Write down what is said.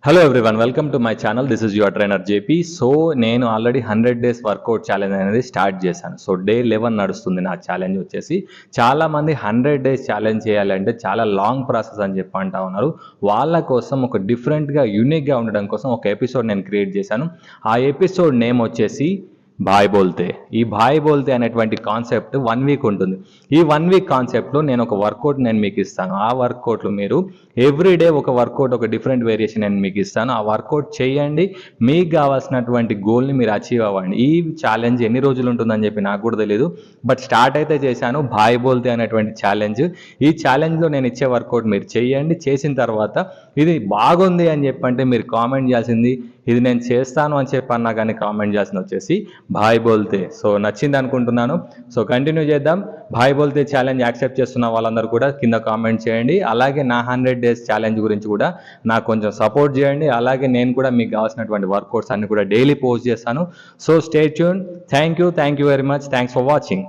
Hello everyone, welcome to my channel. This is your trainer JP. So నేను already 100 days work out challenge అనేది start చేశాను. So day 11 నడుస్తుంది నా challenge వచ్చేసి. చాలామంది 100 days ఛాలెంజ్ చేయాలంటే చాలా లాంగ్ ప్రాసెస్ అని చెప్పి అంటా ఉన్నారు. వాళ్ళ కోసం ఒక డిఫరెంట్గా యూనిక్గా ఉండడం కోసం ఒక ఎపిసోడ్ నేను క్రియేట్ చేశాను. ఆ ఎపిసోడ్ నేమ్ వచ్చేసి భాయ్ బోల్తే. ఈ భాయ్ బోల్తే అనేటువంటి కాన్సెప్ట్ 1 వీక్ ఉంటుంది. ఈ 1 వీక్ కాన్సెప్ట్లో నేను ఒక వర్కౌట్ నేను మీకు ఇస్తాను. ఆ వర్కౌట్లో మీరు ఎవ్రీడే ఒక వర్కౌట్, ఒక డిఫరెంట్ వేరియేషన్ నేను మీకు ఇస్తాను. ఆ వర్కౌట్ చేయండి, మీకు కావాల్సినటువంటి గోల్ని మీరు అచీవ్ అవ్వండి. ఈ ఛాలెంజ్ ఎన్ని రోజులు ఉంటుందని చెప్పి నాకు కూడా తెలియదు, బట్ స్టార్ట్ అయితే చేశాను. భాయ్ బోల్తే అనేటువంటి ఛాలెంజ్. ఈ ఛాలెంజ్లో నేను ఇచ్చే వర్కౌట్ మీరు చేయండి. చేసిన తర్వాత ఇది బాగుంది అని చెప్పంటే మీరు కామెంట్ చేయాల్సింది, ఇది నేను చేస్తాను అని చెప్పి అన్నా కానీ కామెంట్ చేయాల్సింది వచ్చేసి భాయ్ బోల్తే. సో నచ్చింది అనుకుంటున్నాను. సో కంటిన్యూ చేద్దాం. భాయ్ బోల్తే ఛాలెంజ్ యాక్సెప్ట్ చేస్తున్న వాళ్ళందరూ కూడా కింద కామెంట్ చేయండి. అలాగే నా 100 days ఛాలెంజ్ గురించి కూడా నాకు కొంచెం సపోర్ట్ చేయండి. అలాగే నేను కూడా మీకు కావాల్సినటువంటి వర్కౌట్స్ అన్ని కూడా డైలీ పోస్ట్ చేస్తాను. So stay tune. Thank you very much. Thanks for watching.